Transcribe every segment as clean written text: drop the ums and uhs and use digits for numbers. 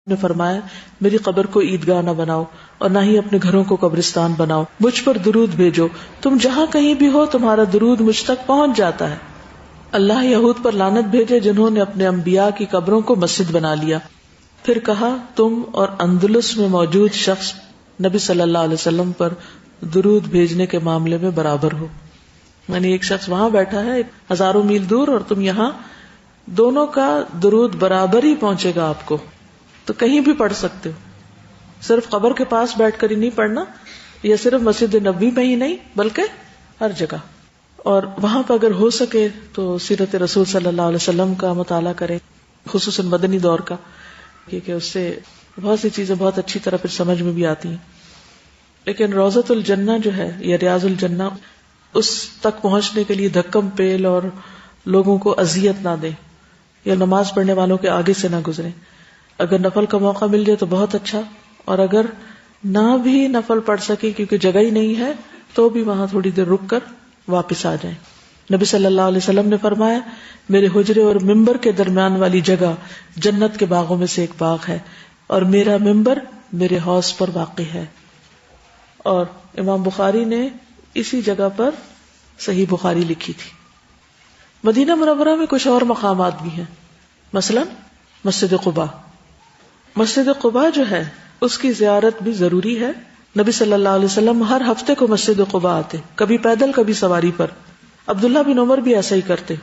نے فرمایا میری قبر کو عیدگاہ نہ بناؤ اور نہ ہی اپنے گھروں کو قبرستان بناؤ، مجھ پر درود بھیجو، تم جہاں کہیں بھی ہو تمہارا درود مجھ تک پہنچ جاتا ہے۔ اللہ یہود پر لعنت بھیجے جنہوں نے اپنے انبیاء کی قبروں کو مسجد بنا لیا۔ پھر کہا تم اور اندلس میں موجود شخص نبی صلی اللہ علیہ وسلم پر درود بھیجنے کے معاملے میں برابر ہو، یعنی ایک شخص وہاں بیٹھا ہے ہزاروں میل دور اور تم یہاں، دونوں کا درود برابر ہی پہنچے گا آپ کو۔ تو کہیں بھی پڑھ سکتے ہو، صرف قبر کے پاس بیٹھ کر ہی نہیں پڑھنا، یا صرف مسجد نبوی میں ہی نہیں بلکہ ہر جگہ۔ اور وہاں پہ اگر ہو سکے تو سیرت رسول صلی اللہ علیہ وسلم کا مطالعہ کریں، خصوصاً مدنی دور کا، کیونکہ اس سے بہت سی چیزیں بہت اچھی طرح پھر سمجھ میں بھی آتی ہیں۔ لیکن روضۃ الجنہ جو ہے یا ریاض الجنہ، اس تک پہنچنے کے لیے دھکم پیل اور لوگوں کو اذیت نہ دیں، یا نماز پڑھنے والوں کے آگے سے نہ گزریں۔ اگر نفل کا موقع مل جائے تو بہت اچھا، اور اگر نہ بھی نفل پڑھ سکے کیونکہ جگہ ہی نہیں ہے تو بھی وہاں تھوڑی دیر رک کر واپس آ جائیں۔ نبی صلی اللہ علیہ وسلم نے فرمایا میرے حجرے اور ممبر کے درمیان والی جگہ جنت کے باغوں میں سے ایک باغ ہے، اور میرا ممبر میرے حوض پر واقع ہے۔ اور امام بخاری نے اسی جگہ پر صحیح بخاری لکھی تھی۔ مدینہ منورہ میں کچھ اور مقامات بھی ہیں، مثلا مسجد قباء۔ مسجد قباء جو ہے اس کی زیارت بھی ضروری ہے۔ نبی صلی اللہ علیہ وسلم ہر ہفتے کو مسجد قباء آتے، کبھی پیدل کبھی سواری پر۔ عبداللہ بن عمر بھی ایسا ہی کرتے۔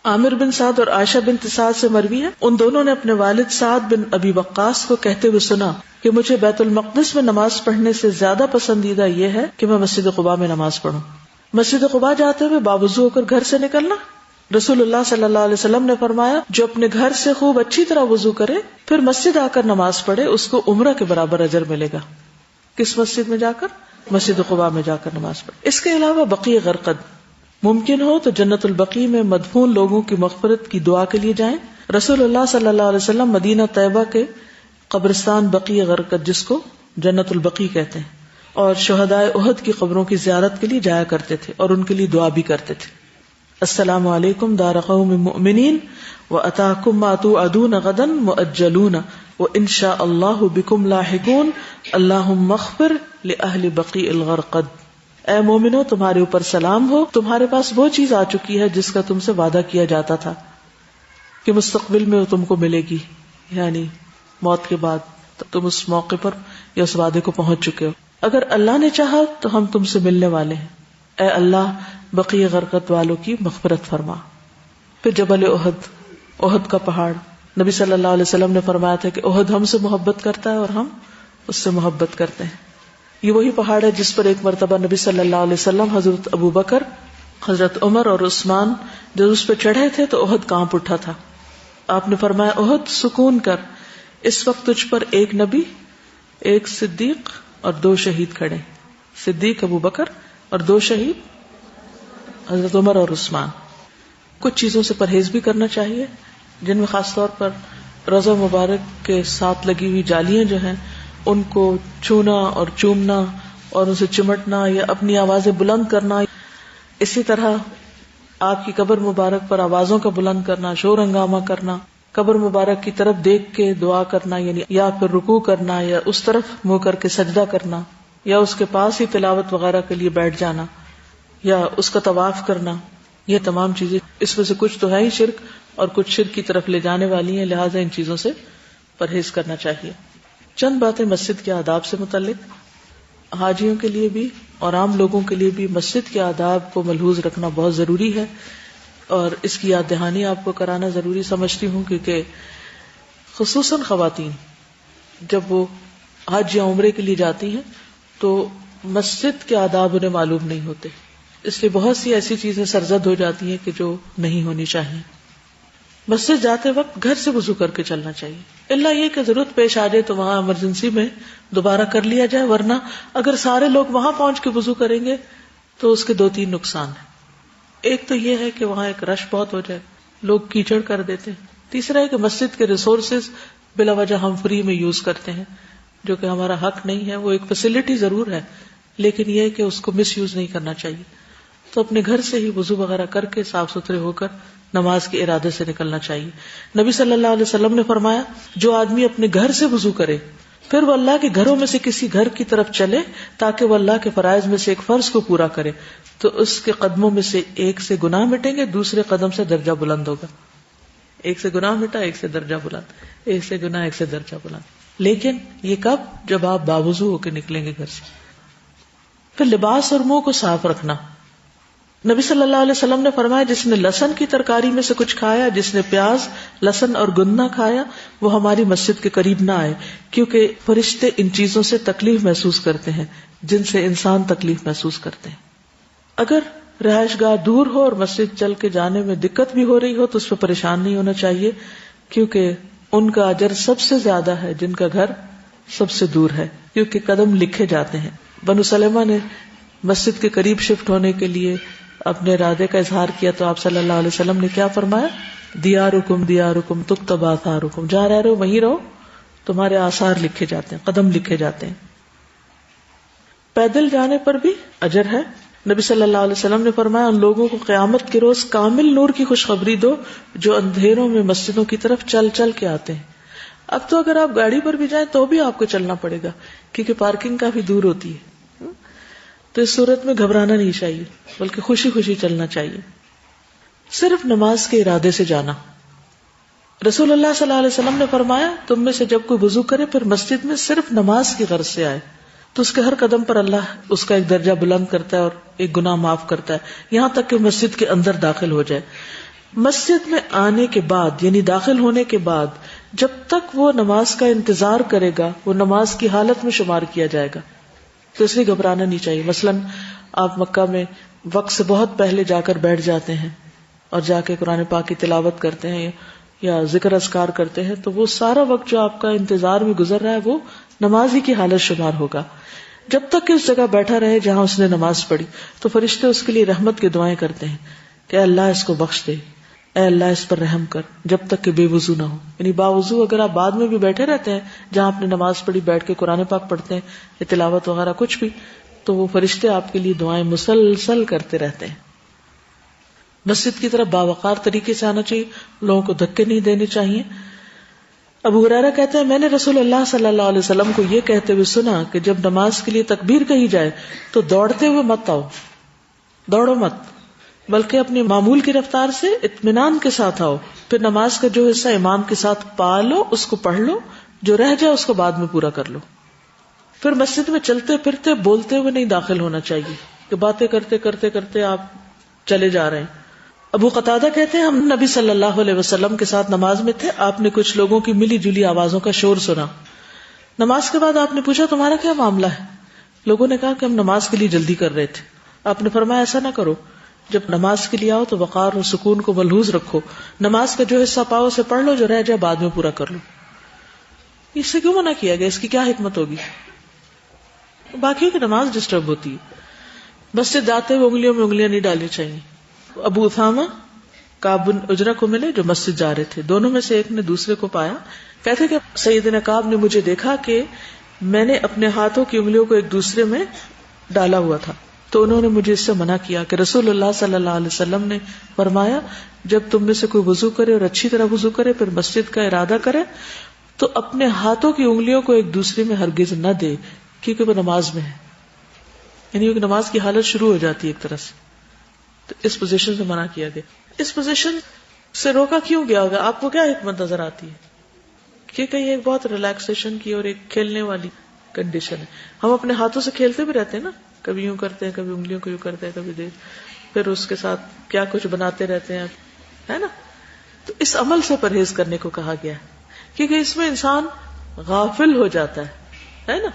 عامر بن سعد اور عائشہ بنت سعد سے مروی ہے، ان دونوں نے اپنے والد سعد بن ابی وقاص کو کہتے ہوئے سنا کہ مجھے بیت المقدس میں نماز پڑھنے سے زیادہ پسندیدہ یہ ہے کہ میں مسجد قباء میں نماز پڑھوں۔ مسجد قباء جاتے ہوئے باوضو ہو کر گھر سے نکلنا، رسول اللہ صلی اللہ علیہ وسلم نے فرمایا جو اپنے گھر سے خوب اچھی طرح وضو کرے پھر مسجد آ کر نماز پڑھے اس کو عمرہ کے برابر اجر ملے گا۔ کس مسجد میں جا کر؟ مسجد قباء میں جا کر نماز پڑھے۔ اس کے علاوہ بقیع غرقد، ممکن ہو تو جنت البقیع میں مدفون لوگوں کی مغفرت کی دعا کے لیے جائیں۔ رسول اللہ صلی اللہ علیہ وسلم مدینہ طیبہ کے قبرستان بقیع غرقد، جس کو جنت البقیع کہتے ہیں، اور شہدائے احد کی قبروں کی زیارت کے لیے جایا کرتے تھے اور ان کے لیے دعا بھی کرتے تھے۔ السلام علیکم دار قوم مؤمنین واتاکم ما توعدون غدا مؤجلون وان شاء اللہ بکم لاحقون اللہم اغفر لأہل بقیع الغرقد۔ اے مومنو تمہارے اوپر سلام ہو، تمہارے پاس وہ چیز آ چکی ہے جس کا تم سے وعدہ کیا جاتا تھا کہ مستقبل میں وہ تم کو ملے گی، یعنی موت کے بعد تم اس موقع پر یا اس وعدے کو پہنچ چکے ہو۔ اگر اللہ نے چاہا تو ہم تم سے ملنے والے ہیں، اے اللہ بقیع غرقد والوں کی مغفرت فرما۔ پھر جبل احد، احد کا پہاڑ، نبی صلی اللہ علیہ وسلم نے فرمایا تھا کہ احد ہم سے محبت کرتا ہے اور ہم اس سے محبت کرتے ہیں۔ یہ وہی پہاڑ ہے جس پر ایک مرتبہ نبی صلی اللہ علیہ وسلم، حضرت ابو بکر، حضرت عمر اور عثمان جب اس پہ چڑھے تھے تو احد کانپ اٹھا تھا۔ آپ نے فرمایا احد سکون کر، اس وقت تجھ پر ایک نبی، ایک صدیق اور 2 شہید کھڑے، صدیق ابو بکر اور 2 شہید حضرت عمر اور عثمان۔ کچھ چیزوں سے پرہیز بھی کرنا چاہیے، جن میں خاص طور پر روضہ مبارک کے ساتھ لگی ہوئی جالیاں جو ہیں ان کو چھونا اور چومنا اور ان سے چمٹنا یا اپنی آوازیں بلند کرنا، اسی طرح آپ کی قبر مبارک پر آوازوں کا بلند کرنا، شور ہنگامہ کرنا، قبر مبارک کی طرف دیکھ کے دعا کرنا، یعنی یا پھر رکوع کرنا یا اس طرف منہ کر کے سجدہ کرنا یا اس کے پاس ہی تلاوت وغیرہ کے لیے بیٹھ جانا یا اس کا طواف کرنا، یہ تمام چیزیں اس میں سے کچھ تو ہے ہی شرک اور کچھ شرک کی طرف لے جانے والی ہیں، لہٰذا ان چیزوں سے پرہیز کرنا چاہیے۔ چند باتیں مسجد کے آداب سے متعلق، حاجیوں کے لیے بھی اور عام لوگوں کے لیے بھی مسجد کے آداب کو ملحوظ رکھنا بہت ضروری ہے، اور اس کی یاد دہانی آپ کو کرانا ضروری سمجھتی ہوں، کیونکہ خصوصاً خواتین جب وہ حج یا عمرے کے لیے جاتی ہیں تو مسجد کے آداب انہیں معلوم نہیں ہوتے، اس لیے بہت سی ایسی چیزیں سرزد ہو جاتی ہیں کہ جو نہیں ہونی چاہیے۔ مسجد جاتے وقت گھر سے وضو کر کے چلنا چاہیے، الا یہ کہ ضرورت پیش آ جائے تو وہاں ایمرجنسی میں دوبارہ کر لیا جائے، ورنہ اگر سارے لوگ وہاں پہنچ کے وضو کریں گے تو اس کے 2-3 نقصان ہیں۔ ایک تو یہ ہے کہ وہاں ایک رش بہت ہو جائے، لوگ کیچڑ کر دیتے ہیں۔ تیسرا ہے کہ مسجد کے ریسورسز بلا وجہ ہم فری میں یوز کرتے ہیں، جو کہ ہمارا حق نہیں ہے۔ وہ ایک فیسلٹی ضرور ہے لیکن یہ ہے کہ اس کو مس یوز نہیں کرنا چاہیے۔ تو اپنے گھر سے ہی وضو وغیرہ کر کے صاف ستھرے ہو کر نماز کے ارادے سے نکلنا چاہیے. نبی صلی اللہ علیہ وسلم نے فرمایا جو آدمی اپنے گھر سے وضو کرے پھر وہ اللہ کے گھروں میں سے کسی گھر کی طرف چلے تاکہ وہ اللہ کے فرائض میں سے ایک فرض کو پورا کرے تو اس کے قدموں میں سے ایک سے گناہ مٹیں گے, دوسرے قدم سے درجہ بلند ہوگا. ایک سے گناہ مٹا, ایک سے درجہ بلند, ایک سے گناہ, ایک سے درجہ بلند. لیکن یہ کب؟ جب آپ باوضو ہو کے نکلیں گے گھر سے. پھر لباس اور منہ کو صاف رکھنا. نبی صلی اللہ علیہ وسلم نے فرمایا جس نے لہسن کی ترکاری میں سے کچھ کھایا, جس نے پیاز, لہسن اور گنا کھایا, وہ ہماری مسجد کے قریب نہ آئے, کیونکہ فرشتے ان چیزوں سے تکلیف محسوس کرتے ہیں جن سے انسان تکلیف محسوس کرتے ہیں. اگر رہائش گاہ دور ہو اور مسجد چل کے جانے میں دقت بھی ہو رہی ہو تو اس پہ پریشان نہیں ہونا چاہیے, کیونکہ ان کا اجر سب سے زیادہ ہے جن کا گھر سب سے دور ہے, کیونکہ قدم لکھے جاتے ہیں. بنو سلمہ نے مسجد کے قریب شفٹ ہونے کے لیے اپنے ارادے کا اظہار کیا تو آپ صلی اللہ علیہ وسلم نے کیا فرمایا؟ دیارکم دیارکم تکتب آثارکم, جہاں رہ رہو وہیں رہو, تمہارے آثار لکھے جاتے ہیں, قدم لکھے جاتے ہیں. پیدل جانے پر بھی اجر ہے. نبی صلی اللہ علیہ وسلم نے فرمایا ان لوگوں کو قیامت کے روز کامل نور کی خوشخبری دو جو اندھیروں میں مسجدوں کی طرف چل چل کے آتے ہیں. اب تو اگر آپ گاڑی پر بھی جائیں تو بھی آپ کو چلنا پڑے گا کیونکہ پارکنگ کافی دور ہوتی ہے, تو اس صورت میں گھبرانا نہیں چاہیے بلکہ خوشی خوشی چلنا چاہیے. صرف نماز کے ارادے سے جانا. رسول اللہ صلی اللہ علیہ وسلم نے فرمایا تم میں سے جب کوئی وضو کرے پھر مسجد میں صرف نماز کی غرض سے آئے تو اس کے ہر قدم پر اللہ اس کا ایک درجہ بلند کرتا ہے اور ایک گناہ معاف کرتا ہے, یہاں تک کہ مسجد کے اندر داخل ہو جائے. مسجد میں آنے کے بعد یعنی داخل ہونے کے بعد جب تک وہ نماز کا انتظار کرے گا وہ نماز کی حالت میں شمار کیا جائے گا, تو اس لیے گھبرانا نہیں چاہیے. مثلاً آپ مکہ میں وقت سے بہت پہلے جا کر بیٹھ جاتے ہیں اور جا کے قرآن پاک کی تلاوت کرتے ہیں یا ذکر اذکار کرتے ہیں تو وہ سارا وقت جو آپ کا انتظار میں گزر رہا ہے وہ نماز ہی کی حالت شمار ہوگا. جب تک کہ اس جگہ بیٹھا رہے جہاں اس نے نماز پڑھی تو فرشتے اس کے لیے رحمت کی دعائیں کرتے ہیں کہ اے اللہ اس کو بخش دے, اے اللہ اس پر رحم کر, جب تک کہ بے وضو نہ ہو. یعنی باوضو اگر آپ بعد میں بھی بیٹھے رہتے ہیں جہاں آپ نے نماز پڑھی بیٹھ کے قرآن پاک پڑھتے ہیں یا تلاوت وغیرہ کچھ بھی, تو وہ فرشتے آپ کے لیے دعائیں مسلسل کرتے رہتے ہیں. مسجد کی طرف باوقار طریقے سے آنا چاہیے, لوگوں کو دھکے نہیں دینے چاہیے. ابو ہریرہ کہتے ہیں میں نے رسول اللہ صلی اللہ علیہ وسلم کو یہ کہتے ہوئے سنا کہ جب نماز کے لیے تکبیر کہی جائے تو دوڑتے ہوئے مت آؤ, دوڑو مت, بلکہ اپنی معمول کی رفتار سے اطمینان کے ساتھ آؤ. پھر نماز کا جو حصہ امام کے ساتھ پا لو اس کو پڑھ لو, جو رہ جائے اس کو بعد میں پورا کر لو. پھر مسجد میں چلتے پھرتے بولتے ہوئے نہیں داخل ہونا چاہیے کہ باتیں کرتے کرتے کرتے آپ چلے جا رہے ہیں. ابو قتادہ کہتے ہیں ہم نبی صلی اللہ علیہ وسلم کے ساتھ نماز میں تھے, آپ نے کچھ لوگوں کی ملی جلی آوازوں کا شور سنا. نماز کے بعد آپ نے پوچھا تمہارا کیا معاملہ ہے؟ لوگوں نے کہا کہ ہم نماز کے لیے جلدی کر رہے تھے. آپ نے فرمایا ایسا نہ کرو, جب نماز کے لیے آؤ تو وقار اور سکون کو ملحوظ رکھو, نماز کا جو حصہ پاؤ اسے پڑھ لو, جو رہ جائے بعد میں پورا کر لو. اس سے کیوں منع کیا گیا؟ اس کی کیا حکمت ہوگی؟ باقیوں کی نماز ڈسٹرب ہوتی ہے. مسجد جاتے ہوئے انگلیوں میں انگلیاں نہیں ڈالنی چاہیے. ابو اسامہ کعب بن عجرہ کو ملے جو مسجد جا رہے تھے, دونوں میں سے ایک نے دوسرے کو پایا. کہتے کہ سیدنا کعب نے مجھے دیکھا کہ میں نے اپنے ہاتھوں کی انگلیوں کو ایک دوسرے میں ڈالا ہوا تھا, تو انہوں نے مجھے اس سے منع کیا کہ رسول اللہ صلی اللہ علیہ وسلم نے فرمایا جب تم میں سے کوئی وضو کرے اور اچھی طرح وضو کرے پھر مسجد کا ارادہ کرے تو اپنے ہاتھوں کی انگلیوں کو ایک دوسرے میں ہرگز نہ دے, کیونکہ وہ نماز میں ہے. یعنی ایک نماز کی حالت شروع ہو جاتی ہے ایک طرح سے, تو اس پوزیشن سے منع کیا گیا. اس پوزیشن سے روکا کیوں گیا ہوگا؟ آپ کو کیا حکمت نظر آتی ہے؟ کیونکہ یہ ایک بہت ریلیکسیشن کی اور ایک کھیلنے والی کنڈیشن ہے. ہم اپنے ہاتھوں سے کھیلتے بھی رہتے ہیں نا, کبھی یوں کرتے ہیں, کبھی انگلیوں کو یوں کرتے ہیں, کبھی دے, پھر اس کے ساتھ کیا کچھ بناتے رہتے ہیں, ہے نا. تو اس عمل سے پرہیز کرنے کو کہا گیا ہے کیونکہ اس میں انسان غافل ہو جاتا ہے نا.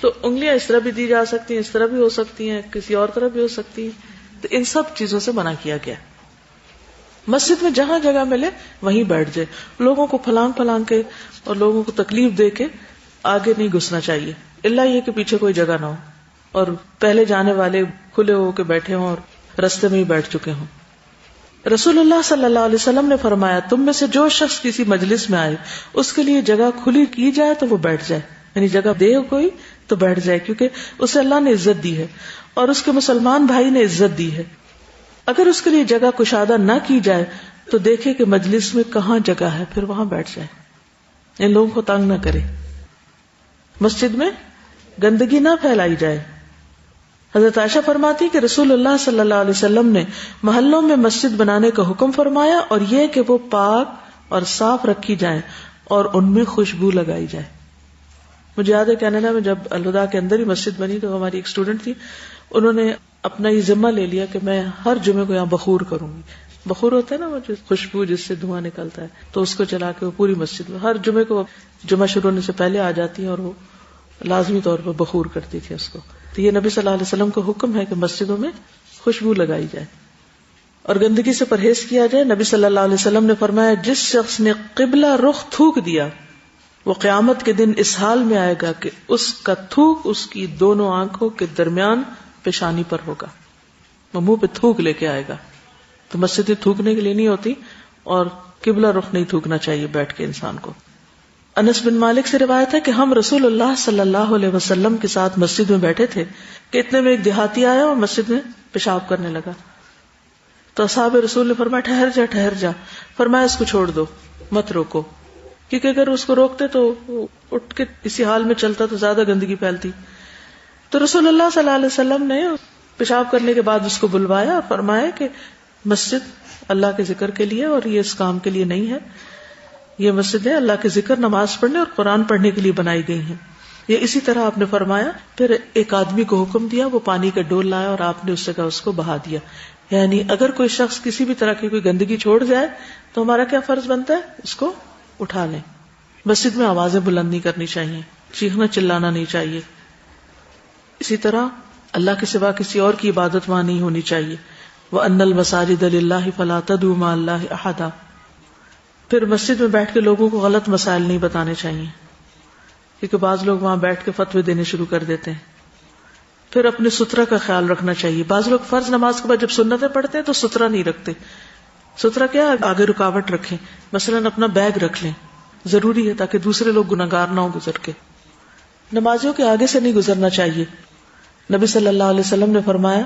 تو انگلیاں اس طرح بھی دی جا سکتی ہیں, اس طرح بھی ہو سکتی ہیں, کسی اور طرح بھی ہو سکتی ہیں, تو ان سب چیزوں سے منع کیا گیا. مسجد میں جہاں جگہ ملے وہیں بیٹھ جائے, لوگوں کو پھلانگ پھلانگ کے اور لوگوں کو تکلیف دے کے آگے نہیں گھسنا چاہیے, الا یہ کہ پیچھے کوئی جگہ نہ ہو اور پہلے جانے والے کھلے ہو کے بیٹھے ہوں اور رستے میں ہی بیٹھ چکے ہوں. رسول اللہ صلی اللہ علیہ وسلم نے فرمایا تم میں سے جو شخص کسی مجلس میں آئے اس کے لیے جگہ کھلی کی جائے تو وہ بیٹھ جائے, یعنی جگہ دے کوئی تو بیٹھ جائے, کیونکہ اسے اللہ نے عزت دی ہے اور اس کے مسلمان بھائی نے عزت دی ہے. اگر اس کے لیے جگہ کشادہ نہ کی جائے تو دیکھے کہ مجلس میں کہاں جگہ ہے، پھر وہاں بیٹھ جائے، ان لوگوں کو تنگ نہ کرے۔ مسجد میں گندگی نہ پھیلائی جائے۔ حضرت عائشہ فرماتی کہ رسول اللہ صلی اللہ علیہ وسلم نے محلوں میں مسجد بنانے کا حکم فرمایا، اور یہ کہ وہ پاک اور صاف رکھی جائیں اور ان میں خوشبو لگائی جائے۔ مجھے یاد ہے کینیڈا میں جب الہدا کے اندر ہی مسجد بنی تو ہماری ایک اسٹوڈنٹ تھی، انہوں نے اپنا یہ ذمہ لے لیا کہ میں ہر جمعے کو یہاں بخور کروں گی۔ بخور ہوتا ہے نا وہ جو خوشبو جس سے دھواں نکلتا ہے، تو اس کو چلا کے وہ پوری مسجد میں ہر جمعے کو جمعہ شروع ہونے سے پہلے آ جاتی ہیں اور وہ لازمی طور پر بخور کرتی تھی اس کو۔ تو یہ نبی صلی اللہ علیہ وسلم کا حکم ہے کہ مسجدوں میں خوشبو لگائی جائے اور گندگی سے پرہیز کیا جائے۔ نبی صلی اللہ علیہ وسلم نے فرمایا جس شخص نے قبلہ رخ تھوک دیا وہ قیامت کے دن اس حال میں آئے گا کہ اس کا تھوک اس کی دونوں آنکھوں کے درمیان پیشانی پر ہوگا، وہ منہ پہ تھوک لے کے آئے گا۔ تو مسجدیں تھوکنے کے لیے نہیں ہوتی اور قبلہ رخ نہیں تھوکنا چاہیے بیٹھ کے انسان کو۔ انس بن مالک سے روایت ہے کہ ہم رسول اللہ صلی اللہ علیہ وسلم کے ساتھ مسجد میں بیٹھے تھے کہ اتنے میں ایک دیہاتی آیا اور مسجد میں پیشاب کرنے لگا، تو اصحاب رسول نے فرمایا ٹھہر جا، فرمایا اس کو چھوڑ دو، مت روکو، کیونکہ اگر اس کو روکتے تو وہ اٹھ کے اسی حال میں چلتا تو زیادہ گندگی پھیلتی۔ تو رسول اللہ صلی اللہ علیہ وسلم نے پیشاب کرنے کے بعد اس کو بلوایا اور فرمایا کہ مسجد اللہ کے ذکر کے لیے اور یہ اس کام کے لیے نہیں ہے، یہ مسجد ہے اللہ کے ذکر، نماز پڑھنے اور قرآن پڑھنے کے لیے بنائی گئی ہیں۔ یہ اسی طرح آپ نے فرمایا، پھر ایک آدمی کو حکم دیا، وہ پانی کا ڈول لایا اور آپ نے اس سے کہا اس کو بہا دیا۔ یعنی اگر کوئی شخص کسی بھی طرح کی کوئی گندگی چھوڑ جائے تو ہمارا کیا فرض بنتا ہے؟ اس کو اٹھا لیں۔ مسجد میں آوازیں بلند نہیں کرنی چاہیے، چیخنا چلانا نہیں چاہیے۔ اسی طرح اللہ کے سوا کسی اور کی عبادت وہاں نہیں ہونی چاہیے۔ وَأَنَّ الْمَسَاجِدَ لِلَّهِ فَلَا تَدْعُوا مَعَ اللَّهِ أَحَدًا۔ پھر مسجد میں بیٹھ کے لوگوں کو غلط مسائل نہیں بتانے چاہیے، کیونکہ بعض لوگ وہاں بیٹھ کے فتوے دینے شروع کر دیتے ہیں۔ پھر اپنے سترہ کا خیال رکھنا چاہیے۔ بعض لوگ فرض نماز کے بعد جب سنتیں پڑھتے ہیں تو سترہ نہیں رکھتے۔ سترہ کیا ہے؟ آگے رکاوٹ رکھیں، مثلاً اپنا بیگ رکھ لیں، ضروری ہے تاکہ دوسرے لوگ گناہگار نہ ہوں گزر کے۔ نمازیوں کے آگے سے نہیں گزرنا چاہیے۔ نبی صلی اللہ علیہ وسلم نے فرمایا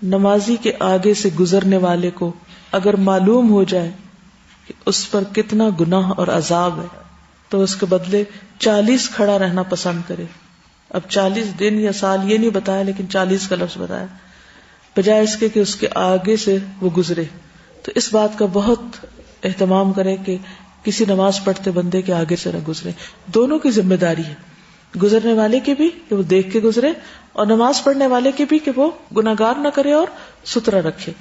نمازی کے آگے سے گزرنے والے کو اگر معلوم ہو جائے کہ اس پر کتنا گناہ اور عذاب ہے تو اس کے بدلے 40 کھڑا رہنا پسند کرے۔ اب 40 دن یا سال یہ نہیں بتایا، لیکن 40 کا لفظ بتایا، بجائے اس کے کہ اس کے آگے سے وہ گزرے۔ تو اس بات کا بہت اہتمام کریں کہ کسی نماز پڑھتے بندے کے آگے سے نہ گزرے۔ دونوں کی ذمہ داری ہے، گزرنے والے کی بھی کہ وہ دیکھ کے گزرے، اور نماز پڑھنے والے کی بھی کہ وہ گناہگار نہ کرے اور سترہ رکھے۔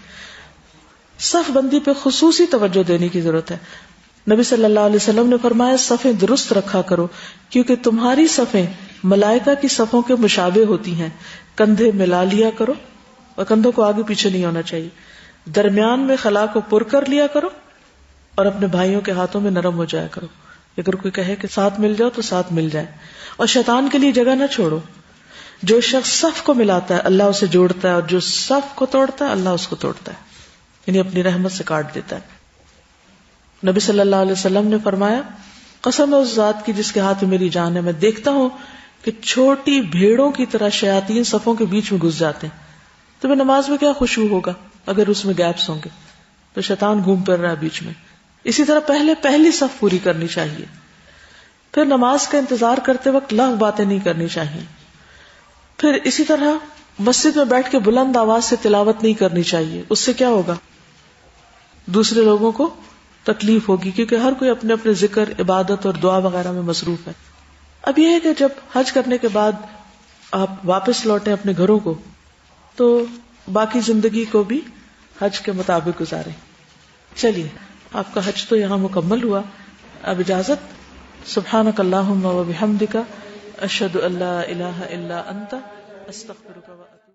صف بندی پہ خصوصی توجہ دینے کی ضرورت ہے۔ نبی صلی اللہ علیہ وسلم نے فرمایا صفیں درست رکھا کرو، کیونکہ تمہاری صفیں ملائکہ کی صفوں کے مشابہ ہوتی ہیں۔ کندھے ملا لیا کرو، اور کندھوں کو آگے پیچھے نہیں ہونا چاہیے۔ درمیان میں خلا کو پر کر لیا کرو، اور اپنے بھائیوں کے ہاتھوں میں نرم ہو جایا کرو۔ اگر کوئی کہے کہ ساتھ مل جاؤ تو ساتھ مل جائے، اور شیطان کے لیے جگہ نہ چھوڑو۔ جو شخص صف کو ملاتا ہے اللہ اسے جوڑتا ہے، اور جو صف کو توڑتا ہے اللہ اس کو توڑتا ہے، یعنی اپنی رحمت سے کاٹ دیتا ہے۔ نبی صلی اللہ علیہ وسلم نے فرمایا قسم ہے اس ذات کی جس کے ہاتھ میں میری جان ہے، میں دیکھتا ہوں کہ چھوٹی بھیڑوں کی طرح شیاطین صفوں کے بیچ میں گھس جاتے ہیں۔ تو نماز میں کیا خشوع ہوگا اگر اس میں گیپس ہوں گے؟ تو شیطان گھوم پھر رہا ہے بیچ میں۔ اسی طرح پہلی صف پوری کرنی چاہیے۔ پھر نماز کا انتظار کرتے وقت لغو باتیں نہیں کرنی چاہیے۔ پھر اسی طرح مسجد میں بیٹھ کے بلند آواز سے تلاوت نہیں کرنی چاہیے، اس سے کیا ہوگا؟ دوسرے لوگوں کو تکلیف ہوگی، کیونکہ ہر کوئی اپنے اپنے ذکر، عبادت اور دعا وغیرہ میں مصروف ہے۔ اب یہ ہے کہ جب حج کرنے کے بعد آپ واپس لوٹیں اپنے گھروں کو، تو باقی زندگی کو بھی حج کے مطابق گزاریں۔ چلیے، آپ کا حج تو یہاں مکمل ہوا، اب اجازت۔ سبحانک اللہم و بحمدک، اشہد ان لا الہ الا انت، استغفرک و اتوب